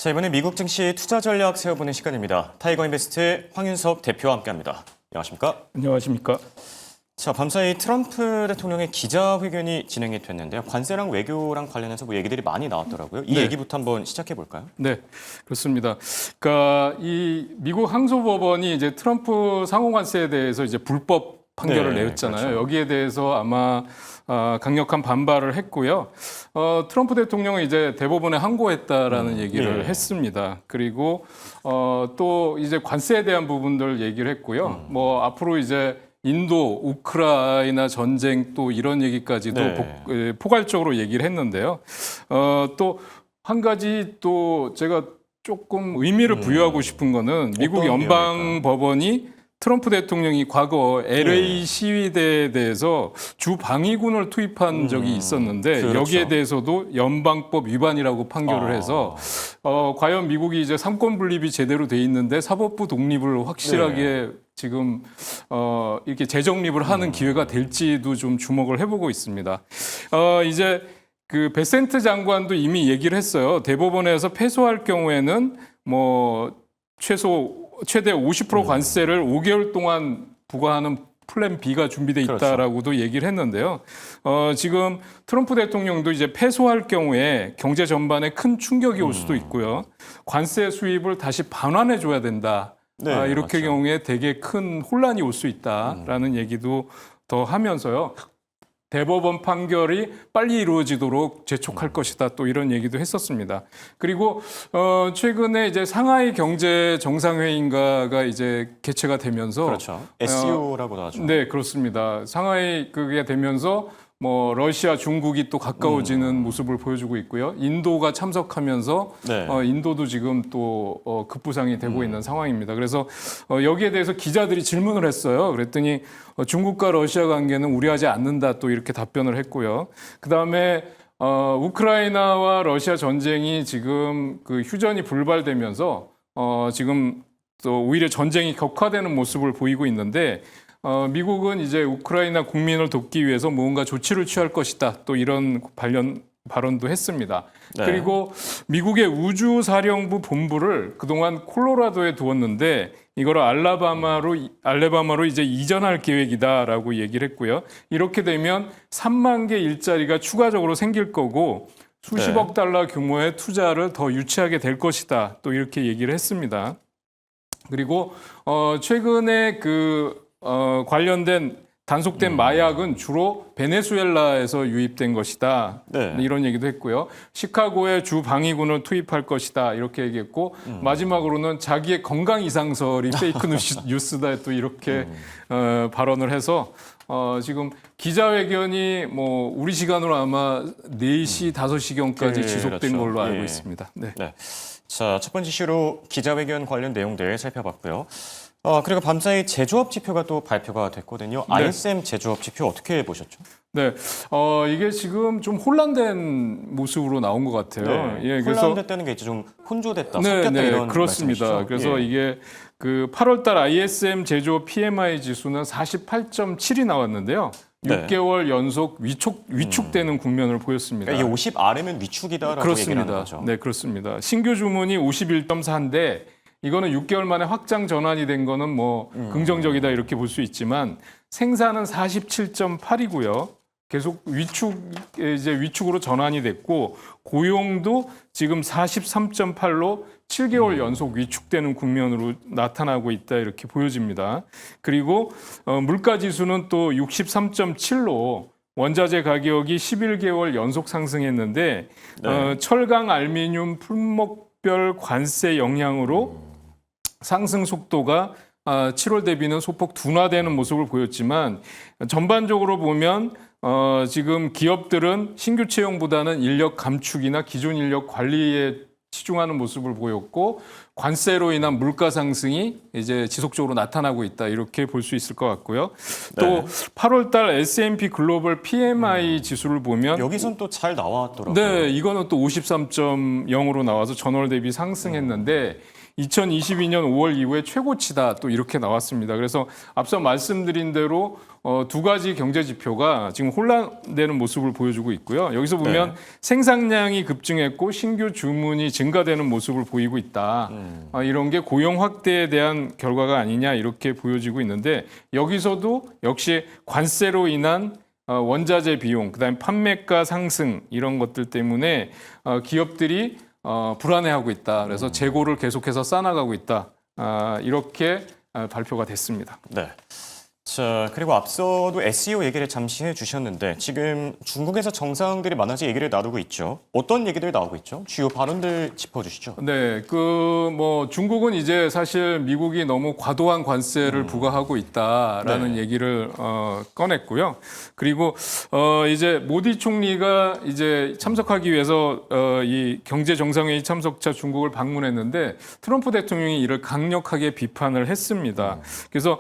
자, 이번에 미국 증시 투자 전략 세워보는 시간입니다. 타이거인베스트 황윤석 대표와 함께합니다. 안녕하십니까? 안녕하십니까? 자, 밤사이 트럼프 대통령의 기자회견이 진행이 됐는데요. 관세랑 외교랑 관련해서 뭐 얘기들이 많이 나왔더라고요. 이 얘기부터 한번 시작해 볼까요? 네, 그렇습니다. 그러니까 이 미국 항소법원이 이제 트럼프 상호관세에 대해서 이제 불법 판결을 내렸잖아요. 그렇죠. 여기에 대해서 아마 강력한 반발을 했고요. 트럼프 대통령은 이제 대법원에 항고했다라는 얘기를 했습니다. 그리고 또 이제 관세에 대한 부분들 얘기를 했고요. 뭐 앞으로 이제 인도, 우크라이나 전쟁 또 이런 얘기까지도 포괄적으로 얘기를 했는데요. 또 한 가지 또 제가 조금 의미를 부여하고 싶은 거는 미국 연방 법원이 트럼프 대통령이 과거 LA 시위대에 대해서 주 방위군을 투입한 적이 있었는데 그렇죠. 여기에 대해서도 연방법 위반이라고 판결을 해서 과연 미국이 이제 삼권 분립이 제대로 돼 있는데 사법부 독립을 확실하게 지금 이렇게 재정립을 하는 기회가 될지도 좀 주목을 해보고 있습니다. 이제 그 베센트 장관도 이미 얘기를 했어요. 대법원에서 패소할 경우에는 뭐 최대 50% 관세를 5개월 동안 부과하는 플랜 B가 준비돼 있다라고도 얘기를 했는데요. 지금 트럼프 대통령도 이제 패소할 경우에 경제 전반에 큰 충격이 올 수도 있고요. 관세 수입을 다시 반환해 줘야 된다. 이렇게 경우에 되게 큰 혼란이 올 수 있다라는 얘기도 더 하면서요. 대법원 판결이 빨리 이루어지도록 재촉할 것이다. 또 이런 얘기도 했었습니다. 그리고 최근에 이제 상하이 경제 정상회의인가가 이제 개최가 되면서 그렇죠. SCO라고도 하죠. 네, 그렇습니다. 상하이 그게 되면서 뭐 러시아, 중국이 또 가까워지는 모습을 보여주고 있고요. 인도가 참석하면서 인도도 지금 또 급부상이 되고 있는 상황입니다. 그래서 여기에 대해서 기자들이 질문을 했어요. 그랬더니 중국과 러시아 관계는 우려하지 않는다 또 이렇게 답변을 했고요. 그다음에 우크라이나와 러시아 전쟁이 지금 그 휴전이 불발되면서 지금 또 오히려 전쟁이 격화되는 모습을 보이고 있는데 미국은 이제 우크라이나 국민을 돕기 위해서 뭔가 조치를 취할 것이다. 또 이런 발언도 했습니다. 그리고 미국의 우주사령부 본부를 그동안 콜로라도에 두었는데 이걸 알래바마로 이제 이전할 계획이다라고 얘기를 했고요. 이렇게 되면 3만 개 일자리가 추가적으로 생길 거고 수십억 달러 규모의 투자를 더 유치하게 될 것이다. 또 이렇게 얘기를 했습니다. 그리고 최근에 관련된 단속된 마약은 주로 베네수엘라에서 유입된 것이다. 이런 얘기도 했고요. 시카고에 주 방위군을 투입할 것이다. 이렇게 얘기했고 마지막으로는 자기의 건강 이상설이 페이크 뉴스다. 또 이렇게 발언을 해서 지금 기자회견이 뭐 우리 시간으로 아마 4시, 5시경까지 지속된 걸로 알고 있습니다. 자, 첫 번째 이슈로 기자회견 관련 내용들 살펴봤고요. 그리고 밤사이 제조업 지표가 또 발표가 됐거든요. ISM 제조업 지표 어떻게 보셨죠? 네, 이게 지금 좀 혼란된 모습으로 나온 것 같아요. 혼란됐다는 게 이제 좀 혼조됐다, 섞였다 이런 그렇습니다. 말씀이시죠? 그래서 이게 그 8월달 ISM 제조업 PMI 지수는 48.7이 나왔는데요. 6개월 연속 위축되는 국면을 보였습니다. 그러니까 이게 50 아래면 위축이다라고 얘기를 하는 거죠. 네, 그렇습니다. 신규 주문이 51.4인데 이거는 6개월 만에 확장 전환이 된 거는 뭐 긍정적이다 이렇게 볼 수 있지만 생산은 47.8이고요. 계속 위축으로 전환이 됐고 고용도 지금 43.8로 7개월 연속 위축되는 국면으로 나타나고 있다 이렇게 보여집니다. 그리고 물가 지수는 또 63.7로 원자재 가격이 11개월 연속 상승했는데 철강, 알루미늄, 품목별 관세 영향으로 상승 속도가 7월 대비는 소폭 둔화되는 모습을 보였지만 전반적으로 보면 지금 기업들은 신규 채용보다는 인력 감축이나 기존 인력 관리에 치중하는 모습을 보였고 관세로 인한 물가 상승이 이제 지속적으로 나타나고 있다 이렇게 볼 수 있을 것 같고요. 또 8월달 S&P 글로벌 PMI 지수를 보면 여기선 또 잘 나왔더라고요. 네, 이거는 또 53.0으로 나와서 전월 대비 상승했는데 2022년 5월 이후에 최고치다 또 이렇게 나왔습니다. 그래서 앞서 말씀드린 대로 두 가지 경제 지표가 지금 혼란되는 모습을 보여주고 있고요. 여기서 보면 생산량이 급증했고 신규 주문이 증가 증가되는 모습을 보이고 있다. 이런 게 고용 확대에 대한 결과가 아니냐 이렇게 보여지고 있는데 여기서도 역시 관세로 인한 원자재 비용, 그다음에 판매가 상승 이런 것들 때문에 기업들이 불안해하고 있다. 그래서 재고를 계속해서 쌓아나가고 있다. 이렇게 발표가 됐습니다. 네. 자, 그리고 앞서도 SEO 얘기를 잠시 해주셨는데 지금 중국에서 정상들이 만나서 얘기를 나누고 있죠. 어떤 얘기들 나오고 있죠? 주요 발언들 짚어주시죠. 네, 중국은 이제 사실 미국이 너무 과도한 관세를 부과하고 있다라는 얘기를 꺼냈고요. 그리고 이제 모디 총리가 이제 참석하기 위해서 이 경제 정상회의 참석차 중국을 방문했는데 트럼프 대통령이 이를 강력하게 비판을 했습니다. 그래서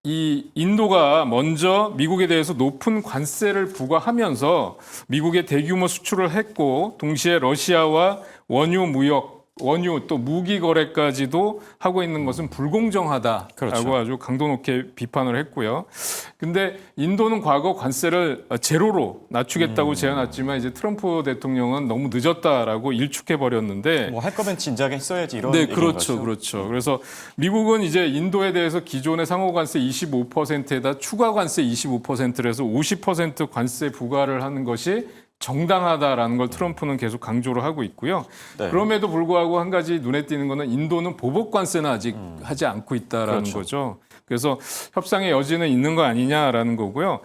이 인도가 먼저 미국에 대해서 높은 관세를 부과하면서 미국에 대규모 수출을 했고 동시에 러시아와 원유 또 무기 거래까지도 하고 있는 것은 불공정하다라고 그렇죠. 아주 강도 높게 비판을 했고요. 근데 인도는 과거 관세를 제로로 낮추겠다고 제안했지만 이제 트럼프 대통령은 너무 늦었다라고 일축해 버렸는데 뭐 할 거면 진작에 했어야지 이런 네, 얘기인 그렇죠. 거죠? 그렇죠. 그래서 미국은 이제 인도에 대해서 기존의 상호 관세 25%에다 추가 관세 25%를 해서 50% 관세 부과를 하는 것이 정당하다라는 걸 트럼프는 계속 강조를 하고 있고요. 네. 그럼에도 불구하고 한 가지 눈에 띄는 거는 인도는 보복 관세는 아직 하지 않고 있다라는 그렇죠. 거죠. 그래서 협상의 여지는 있는 거 아니냐라는 거고요.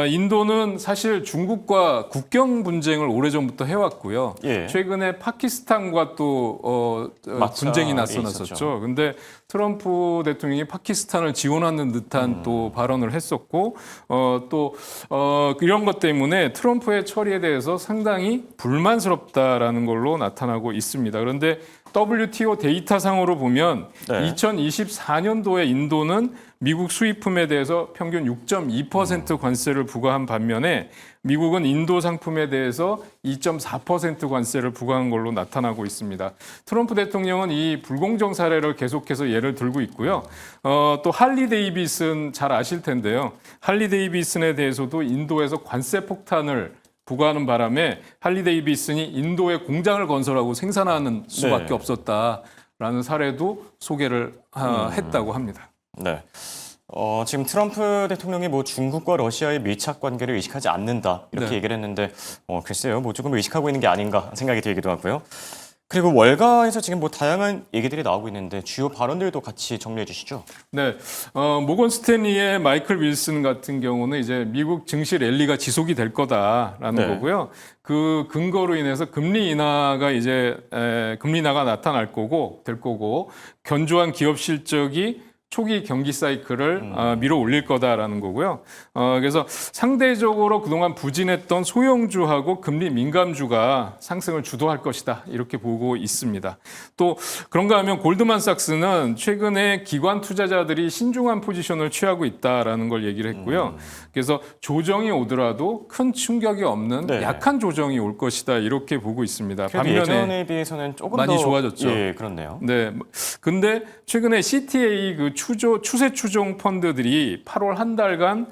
인도는 사실 중국과 국경 분쟁을 오래전부터 해왔고요. 예. 최근에 파키스탄과 또 분쟁이 났었죠. 근데 트럼프 대통령이 파키스탄을 지원하는 듯한 또 발언을 했었고 또 이런 것 때문에 트럼프의 처리에 대해서 상당히 불만스럽다라는 걸로 나타나고 있습니다. 그런데 WTO 데이터상으로 보면 네. 2024년도에 인도는 미국 수입품에 대해서 평균 6.2% 관세를 부과한 반면에 미국은 인도 상품에 대해서 2.4% 관세를 부과한 걸로 나타나고 있습니다. 트럼프 대통령은 이 불공정 사례를 계속해서 예를 들고 있고요. 또 할리 데이비슨 잘 아실 텐데요. 할리 데이비슨에 대해서도 인도에서 관세 폭탄을 부과하는 바람에 할리 데이비슨이 인도에 공장을 건설하고 생산하는 수밖에 네. 없었다라는 사례도 소개를 했다고 합니다. 네. 지금 트럼프 대통령이 뭐 중국과 러시아의 밀착 관계를 의식하지 않는다 이렇게 네. 얘기를 했는데 글쎄요, 뭐 조금 의식하고 있는 게 아닌가 생각이 들기도 하고요. 그리고 월가에서 지금 뭐 다양한 얘기들이 나오고 있는데 주요 발언들도 같이 정리해 주시죠. 네, 모건 스탠리의 마이클 윌슨 같은 경우는 이제 미국 증시 랠리가 지속이 될 거다라는 네. 거고요. 그 근거로 인해서 금리 인하가 나타날 거고 될 거고 견조한 기업 실적이 초기 경기 사이클을 밀어 올릴 거다라는 거고요. 그래서 상대적으로 그동안 부진했던 소형주하고 금리 민감주가 상승을 주도할 것이다. 이렇게 보고 있습니다. 또 그런가 하면 골드만삭스는 최근에 기관 투자자들이 신중한 포지션을 취하고 있다라는 걸 얘기를 했고요. 그래서 조정이 오더라도 큰 충격이 없는 네. 약한 조정이 올 것이다. 이렇게 보고 있습니다. 그래도 예전에 비해서는 조금 많이 더 좋아졌죠. 예, 그렇네요. 네. 근데 최근에 CTA 추세 추종 펀드들이 8월 한 달간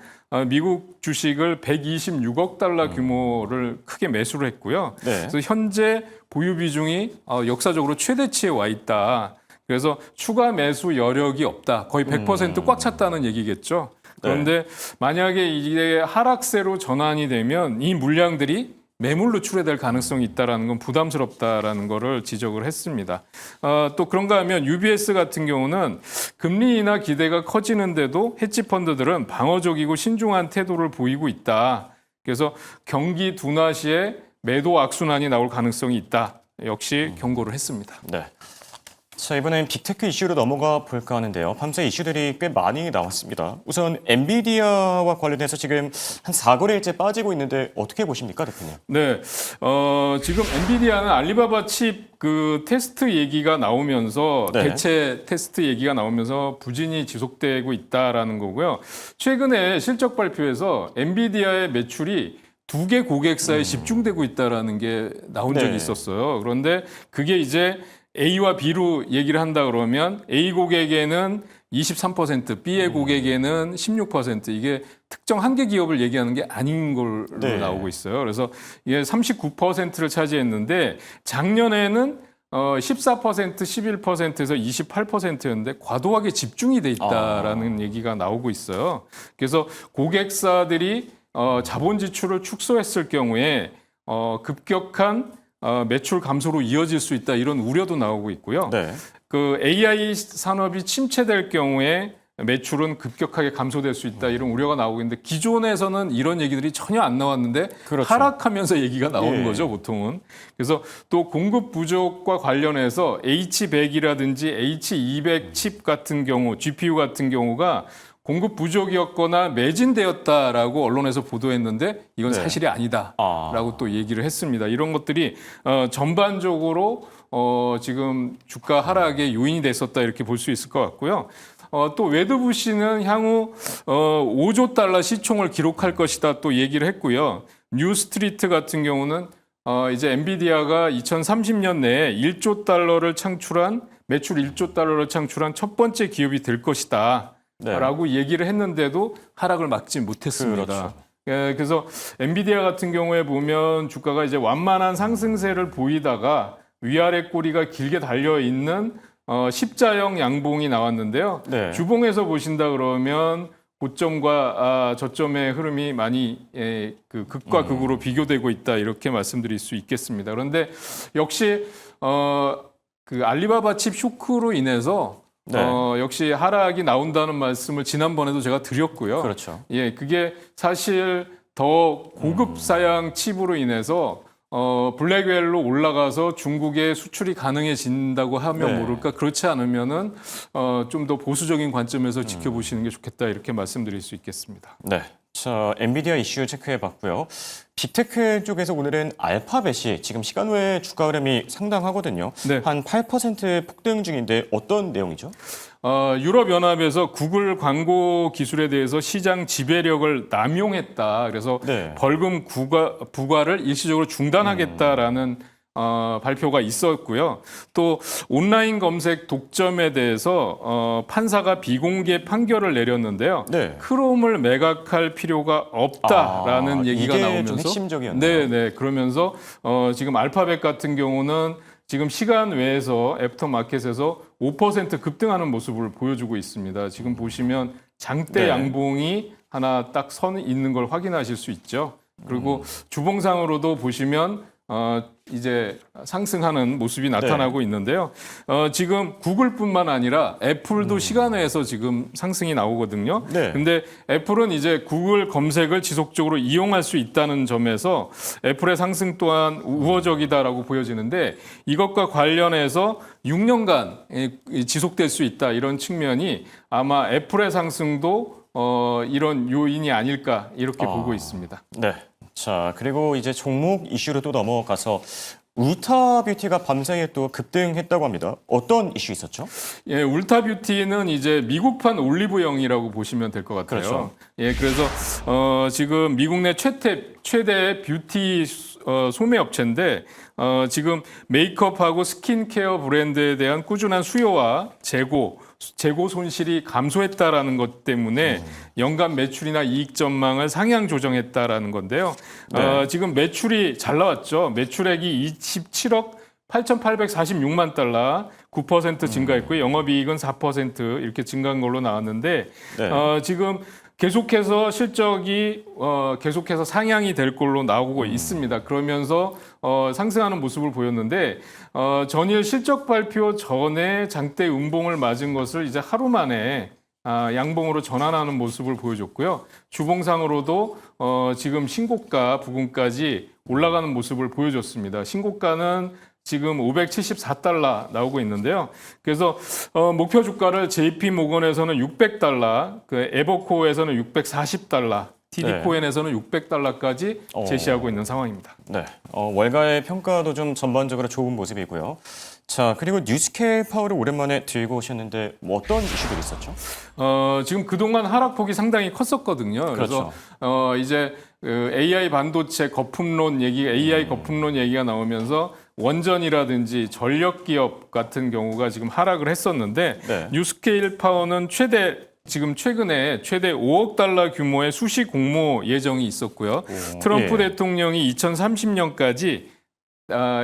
미국 주식을 126억 달러 규모를 크게 매수를 했고요. 네. 그래서 현재 보유 비중이 역사적으로 최대치에 와 있다. 그래서 추가 매수 여력이 없다. 거의 100% 꽉 찼다는 얘기겠죠. 그런데 만약에 이게 하락세로 전환이 되면 이 물량들이 매물로 출회될 가능성이 있다는 건 부담스럽다라는 거를 지적을 했습니다. 또 그런가 하면 UBS 같은 경우는 금리 인하 기대가 커지는데도 헤지 펀드들은 방어적이고 신중한 태도를 보이고 있다. 그래서 경기 둔화 시에 매도 악순환이 나올 가능성이 있다. 역시 경고를 했습니다. 네. 자, 이번엔 빅테크 이슈로 넘어가 볼까 하는데요. 밤새 이슈들이 꽤 많이 나왔습니다. 우선 엔비디아와 관련해서 지금 한 4거래일째 빠지고 있는데 어떻게 보십니까, 대표님? 네, 지금 엔비디아는 알리바바 칩 그 테스트 얘기가 나오면서 네. 대체 테스트 얘기가 나오면서 부진이 지속되고 있다라는 거고요. 최근에 실적 발표에서 엔비디아의 매출이 2개 고객사에 집중되고 있다라는 게 나온 적이 네. 있었어요. 그런데 그게 이제 A와 B로 얘기를 한다 그러면 A 고객에는 23%, B의 고객에는 16%, 이게 특정 한 개 기업을 얘기하는 게 아닌 걸로 네. 나오고 있어요. 그래서 이게 39%를 차지했는데 작년에는 14%, 11%에서 28%였는데 과도하게 집중이 돼 있다라는 얘기가 나오고 있어요. 그래서 고객사들이 자본 지출을 축소했을 경우에 급격한 매출 감소로 이어질 수 있다, 이런 우려도 나오고 있고요. 네. 그 AI 산업이 침체될 경우에 매출은 급격하게 감소될 수 있다, 이런 우려가 나오고 있는데 기존에서는 이런 얘기들이 전혀 안 나왔는데 그렇죠. 하락하면서 얘기가 나오는 예. 거죠, 보통은. 그래서 또 공급 부족과 관련해서 H100이라든지 H200 칩 같은 경우, GPU 같은 경우가 공급 부족이었거나 매진되었다라고 언론에서 보도했는데 이건 네. 사실이 아니다라고 또 얘기를 했습니다. 이런 것들이 전반적으로 지금 주가 하락의 요인이 됐었다, 이렇게 볼 수 있을 것 같고요. 또 웨드부시는 향후 5조 달러 시총을 기록할 것이다, 또 얘기를 했고요. 뉴스트리트 같은 경우는 이제 엔비디아가 2030년 내에 1조 달러를 창출한, 매출 1조 달러를 창출한 첫 번째 기업이 될 것이다. 네. 라고 얘기를 했는데도 하락을 막지 못했습니다. 그렇죠. 예, 그래서 엔비디아 같은 경우에 보면 주가가 이제 완만한 상승세를 보이다가 위아래 꼬리가 길게 달려 있는 십자형 양봉이 나왔는데요. 네. 주봉에서 보신다 그러면 고점과 저점의 흐름이 많이 그 극과 극으로 비교되고 있다, 이렇게 말씀드릴 수 있겠습니다. 그런데 역시 그 알리바바 칩 쇼크로 인해서 네. 역시 하락이 나온다는 말씀을 지난번에도 제가 드렸고요. 그렇죠. 예, 그게 사실 더 고급 사양 칩으로 인해서 블랙웰로 올라가서 중국에 수출이 가능해진다고 하면 네. 모를까, 그렇지 않으면은 좀 더 보수적인 관점에서 지켜보시는 게 좋겠다, 이렇게 말씀드릴 수 있겠습니다. 네. 자, 엔비디아 이슈 체크해봤고요. 빅테크 쪽에서 오늘은 알파벳이 지금 시간 외에 주가 흐름이 상당하거든요. 네. 한 8% 폭등 중인데 어떤 내용이죠? 유럽연합에서 구글 광고 기술에 대해서 시장 지배력을 남용했다. 그래서 네. 벌금 부과를 일시적으로 중단하겠다라는 발표가 있었고요. 또 온라인 검색 독점에 대해서 판사가 비공개 판결을 내렸는데요. 네. 크롬을 매각할 필요가 없다라는 얘기가 이게 나오면서, 좀 핵심적이었네요. 네. 그러면서 지금 알파벳 같은 경우는 지금 시간 외에서 애프터마켓에서 5% 급등하는 모습을 보여주고 있습니다. 지금 보시면 장대 네. 양봉이 하나 딱 선 있는 걸 확인하실 수 있죠. 그리고 주봉상으로도 보시면 이제 상승하는 모습이 나타나고 있는데요. 지금 구글뿐만 아니라 애플도 시간외에서 지금 상승이 나오거든요. 네. 근데 애플은 이제 구글 검색을 지속적으로 이용할 수 있다는 점에서 애플의 상승 또한 우호적이다라고 보여지는데, 이것과 관련해서 6년간 지속될 수 있다, 이런 측면이 아마 애플의 상승도 이런 요인이 아닐까, 이렇게 보고 있습니다. 네. 자, 그리고 이제 종목 이슈로 또 넘어가서 울타뷰티가 밤사이에 또 급등했다고 합니다. 어떤 이슈 있었죠? 예, 울타뷰티는 이제 미국판 올리브영이라고 보시면 될 것 같아요. 그렇죠. 예, 그래서 지금 미국 내 최대 뷰티 소매 업체인데 지금 메이크업하고 스킨케어 브랜드에 대한 꾸준한 수요와 재고 손실이 감소했다라는 것 때문에 연간 매출이나 이익 전망을 상향 조정했다라는 건데요. 네. 지금 매출이 잘 나왔죠. 매출액이 27억 8,846만 달러, 9% 증가했고요. 영업이익은 4% 이렇게 증가한 걸로 나왔는데, 네. 지금 계속해서 실적이 계속해서 상향이 될 걸로 나오고 있습니다. 그러면서 상승하는 모습을 보였는데, 전일 실적 발표 전에 장대 음봉을 맞은 것을 이제 하루 만에 양봉으로 전환하는 모습을 보여줬고요. 주봉상으로도 지금 신고가 부근까지 올라가는 모습을 보여줬습니다. 신고가는 지금 574달러 나오고 있는데요. 그래서 목표 주가를 JP 모건에서는 600달러, 그 에버코어에서는 640달러, TD코인에서는 600달러까지 제시하고 있는 상황입니다. 네. 월가의 평가도 좀 전반적으로 좋은 모습이고요. 자, 그리고 뉴스케 파워를 오랜만에 들고 오셨는데 뭐 어떤 이슈들이 있었죠? 지금 그동안 하락폭이 상당히 컸었거든요. 그래서 이제 AI 반도체 거품론 얘기, AI 거품론 얘기가 나오면서 원전이라든지 전력 기업 같은 경우가 지금 하락을 했었는데 네. 뉴스케일 파워는 지금 최근에 최대 5억 달러 규모의 수시 공모 예정이 있었고요. 트럼프 예. 대통령이 2030년까지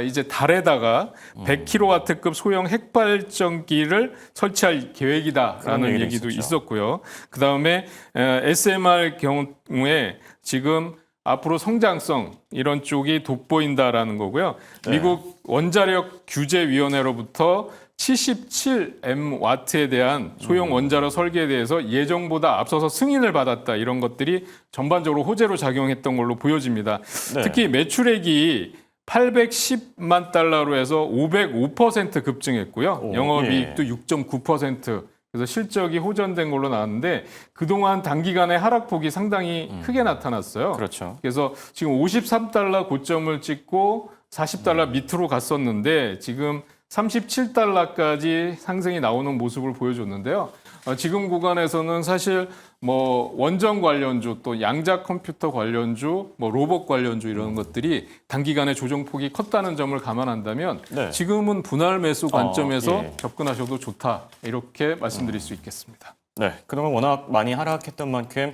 이제 달에다가 100kW급 소형 핵발전기를 설치할 계획이다라는 얘기도 얘기도 있었죠. 있었고요. 그다음에 SMR 경우에 지금 앞으로 성장성 이런 쪽이 돋보인다라는 거고요. 네. 미국 원자력 규제위원회로부터 77M와트에 대한 소형 원자로 설계에 대해서 예정보다 앞서서 승인을 받았다. 이런 것들이 전반적으로 호재로 작용했던 걸로 보여집니다. 네. 특히 매출액이 810만 달러로 해서 505% 급증했고요. 영업이익도 6.9%. 그래서 실적이 호전된 걸로 나왔는데 그동안 단기간에 하락폭이 상당히 크게 나타났어요. 그렇죠. 그래서 지금 53달러 고점을 찍고 40달러 밑으로 갔었는데 지금 37달러까지 상승이 나오는 모습을 보여줬는데요. 지금 구간에서는 사실 뭐 원전 관련주 또 양자 컴퓨터 관련주 뭐 로봇 관련주 이런 것들이 단기간에 조정폭이 컸다는 점을 감안한다면 네. 지금은 분할 매수 관점에서 예. 접근하셔도 좋다 이렇게 말씀드릴 수 있겠습니다. 네, 그동안 워낙 많이 하락했던 만큼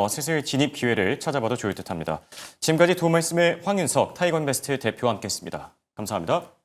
슬슬 진입 기회를 찾아봐도 좋을 듯합니다. 지금까지 도움 말씀의 황윤석 타이건베스트 대표와 함께했습니다. 감사합니다.